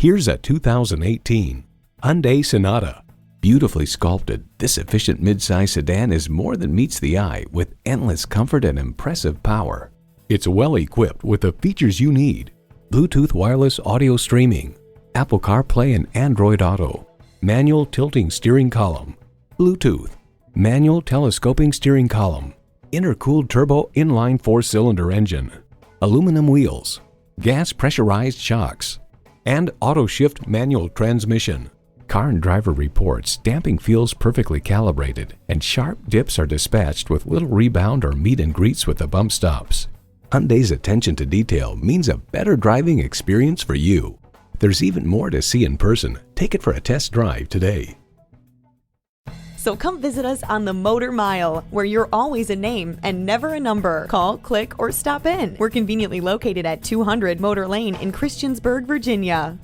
Here's a 2018 Hyundai Sonata. Beautifully sculpted, this efficient midsize sedan is more than meets the eye with endless comfort and impressive power. It's well equipped with the features you need: Bluetooth wireless audio streaming, Apple CarPlay and Android Auto, manual tilting steering column, Bluetooth, manual telescoping steering column, intercooled turbo inline 4-cylinder engine, aluminum wheels, gas pressurized shocks, and auto shift manual transmission. Car and Driver reports damping feels perfectly calibrated and sharp dips are dispatched with little rebound or meet and greets with the bump stops. Hyundai's attention to detail means a better driving experience for you. There's even more to see in person. Take it for a test drive today. So come visit us on the Motor Mile, where you're always a name and never a number. Call, click, or stop in. We're conveniently located at 200 Motor Lane in Christiansburg, Virginia.